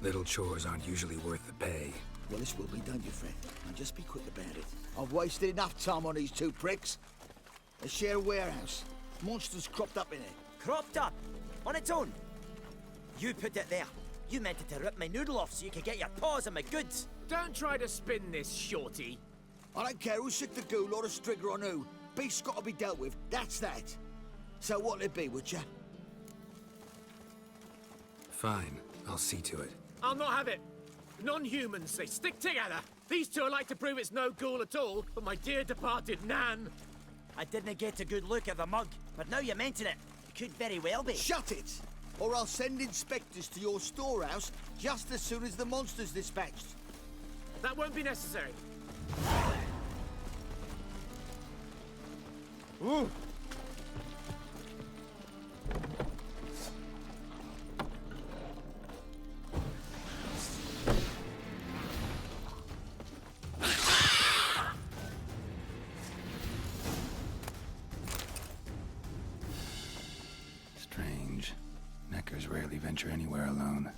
Little chores aren't usually worth the pay. Well, this will be done, you friend. Now just be quick about it. I've wasted enough time on these two pricks. They share a warehouse. Monsters cropped up in it. Cropped up? On its own? You put it there. You meant to rip my noodle off so you could get your paws on my goods. Don't try to spin this, shorty. I don't care who's sick the ghoul or a strigger on who. Beast's got to be dealt with, that's that. So what'll it be, would ya? Fine, I'll see to it. I'll not have it. Non-humans, they stick together. These two are like to prove it's no ghoul at all, but my dear departed Nan. I didn't get a good look at the mug, but now you mention it, it could very well be. Shut it! Or I'll send inspectors to your storehouse just as soon as the monster's dispatched. That won't be necessary. Ooh. Strange. Neckers rarely venture anywhere alone.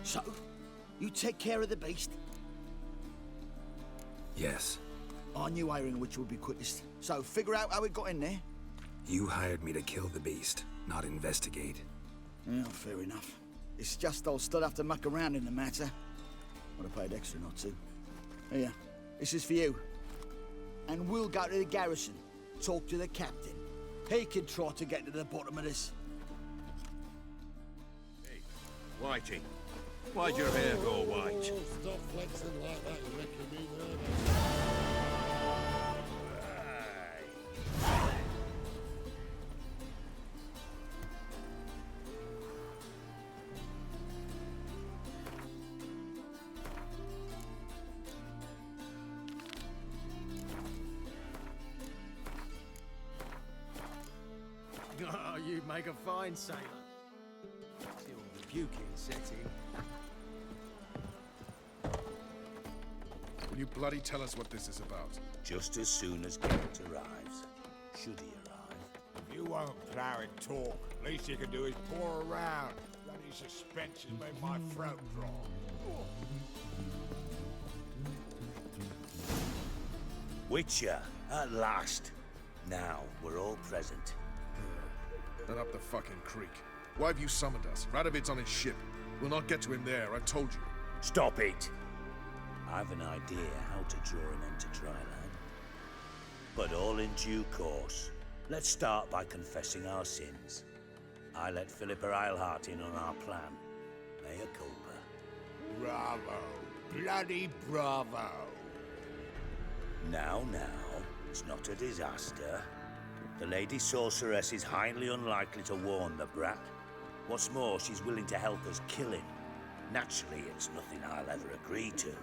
So, you take care of the beast? Yes. I knew hiring which would be quickest. So, figure out how it got in there. You hired me to kill the beast, not investigate. Yeah, fair enough. It's just I'll still have to muck around in the matter. Would have paid extra not to. Here, this is for you. And we'll go to the garrison, talk to the captain. He can try to get to the bottom of this. Hey, Whitey, why'd your hair go white? Stop flexing like that, you're making me nervous. Oh, you make a fine sailor. Till the puking sets in. Will you bloody tell us what this is about? Just as soon as Geralt arrives. Should he arrive? If you won't plow and talk, least you can do is pour around. Bloody suspense has made my throat dry. Witcher, at last. Now we're all present. Then up the fucking creek. Why have you summoned us? Radovid's on his ship. We'll not get to him there, I told you. Stop it! I've an idea how to draw him onto dry land. But all in due course. Let's start by confessing our sins. I let Philippa Eilhart in on our plan. Mea culpa. Bravo. Bloody bravo. Now, it's not a disaster. The Lady Sorceress is highly unlikely to warn the brat. What's more, she's willing to help us kill him. Naturally, it's nothing I'll ever agree to.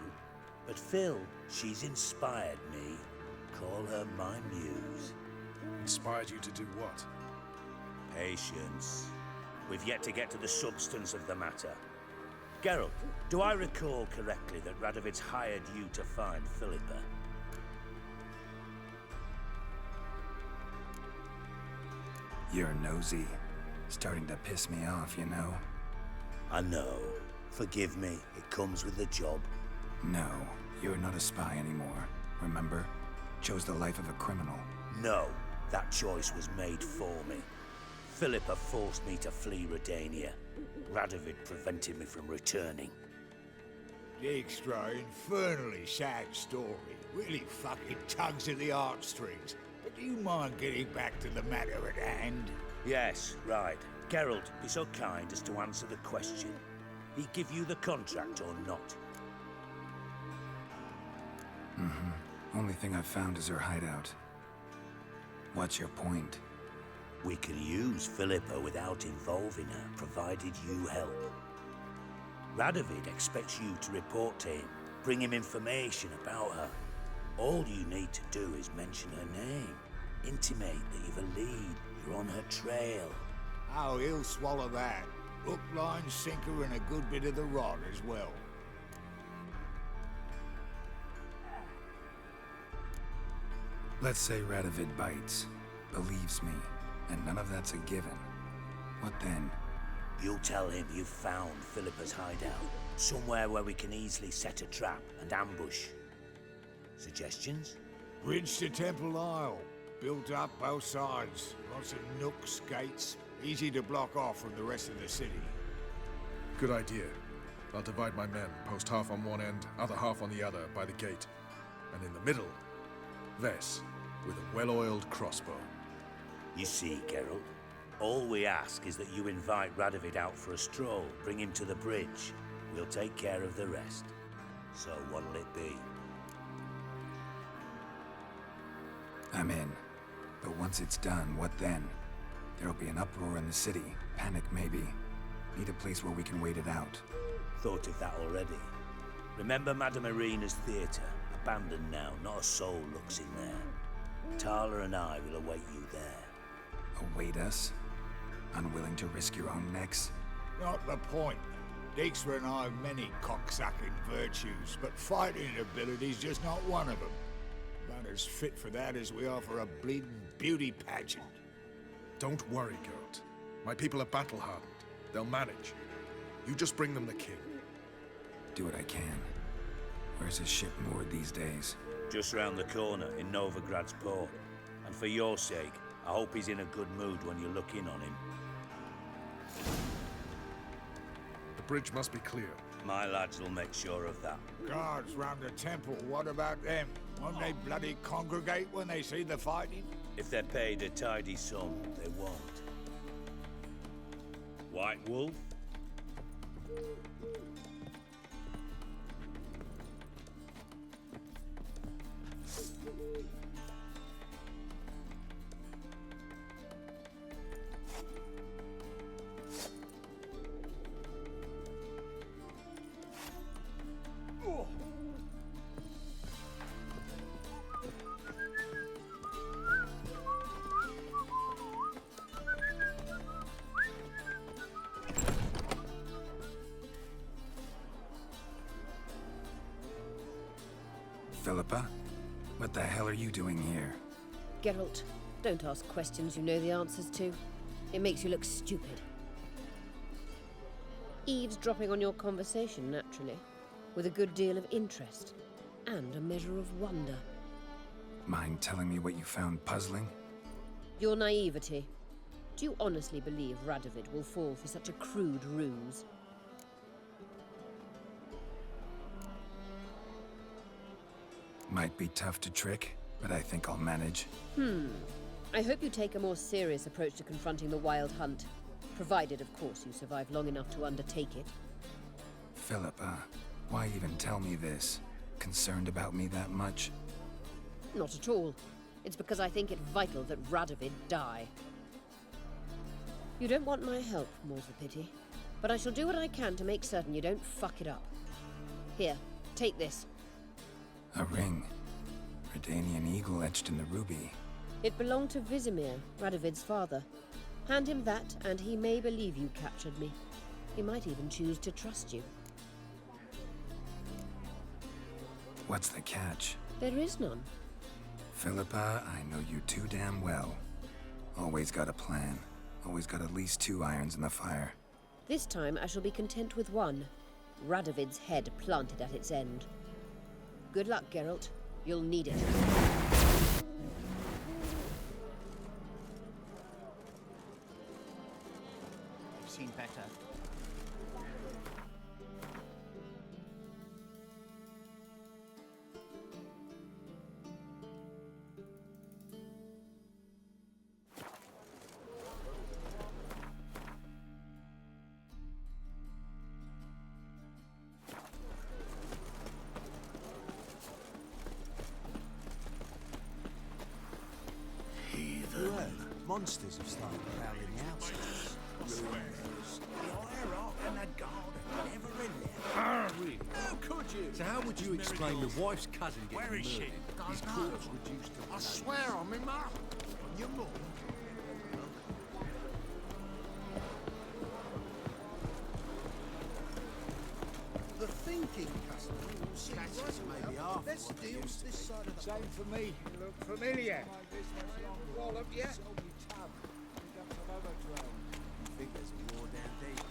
But Phil, she's inspired me. Call her my muse. Inspired you to do what? Patience. We've yet to get to the substance of the matter. Geralt, do I recall correctly that Radovid's hired you to find Philippa? You're nosy. Starting to piss me off, you know? I know. Forgive me, it comes with the job. No, you're not a spy anymore. Remember? Chose the life of a criminal. No, that choice was made for me. Philippa forced me to flee Redania. Radovid prevented me from returning. Extra infernally sad story. Really fucking tugs at the heartstrings. But do you mind getting back to the matter at hand? Yes, right. Geralt, be so kind as to answer the question. He give you the contract or not? Only thing I've found is her hideout. What's your point? We can use Philippa without involving her, provided you help. Radovid expects you to report to him, bring him information about her. All you need to do is mention her name. Intimate that you've a lead, you're on her trail. Oh, he'll swallow that. Hook, line, sinker, and a good bit of the rod as well. Let's say Radovid bites. believes me, and none of that's a given, what then? You'll tell him you found Philippa's hideout, somewhere where we can easily set a trap and ambush. Suggestions? Bridge to Temple Isle. Built up both sides. Lots of nooks, gates. Easy to block off from the rest of the city. Good idea. I'll divide my men, post half on one end, other half on the other, by the gate. And in the middle, Vess, with a well-oiled crossbow. You see, Geralt, all we ask is that you invite Radovid out for a stroll, bring him to the bridge. We'll take care of the rest. So what'll it be? I'm in. But once it's done, what then? There'll be an uproar in the city. Panic, maybe. Need a place where we can wait it out. Thought of that already. Remember Madame Irina's theatre? Abandoned now, not a soul looks in there. Tala and I will await you there. Await us? Unwilling to risk your own necks? Not the point. Dijkstra and I have many cocksucking virtues, but fighting ability's just not one of them. About as fit for that as we are for a bleeding beauty pageant. Don't worry, Geralt. My people are battle-hardened. They'll manage. You just bring them the king. Do what I can. Where's his ship moored these days? Just round the corner in Novigrad's port. And for your sake, I hope he's in a good mood when you look in on him. The bridge must be clear. My lads will make sure of that. Guards round the temple, what about them? Won't they bloody congregate when they see the fighting? If they're paid a tidy sum, they won't. White Wolf? Philippa? What the hell are you doing here? Geralt, don't ask questions you know the answers to. It makes you look stupid. Eavesdropping on your conversation, naturally, with a good deal of interest and a measure of wonder. Mind telling me what you found puzzling? Your naivety. Do you honestly believe Radovid will fall for such a crude ruse? Might be tough to trick, but I think I'll manage. I hope you take a more serious approach to confronting the Wild Hunt. Provided, of course, you survive long enough to undertake it. Philippa, why even tell me this? Concerned about me that much? Not at all. It's because I think it vital that Radovid die. You don't want my help, more's the pity. But I shall do what I can to make certain you don't fuck it up. Here, take this. A ring. Redanian eagle etched in the ruby. It belonged to Vizimir, Radovid's father. Hand him that, and he may believe you captured me. He might even choose to trust you. What's the catch? There is none. Philippa, I know you too damn well. Always got a plan. Always got at least 2 irons in the fire. This time I shall be content with one. Radovid's head planted at its end. Good luck, Geralt. You'll need it. I've seen better. Monsters have started prowling the outskirts. How could you? So how would you explain your wife's cousin getting Where is she? murdered? His corpse reduced to I swear on me, Mark. On your mum. The thing thinking customer. Catches maybe half. Let's deal this side of the Same for me. You look familiar. Wallop, yeah? You think there's a war down there?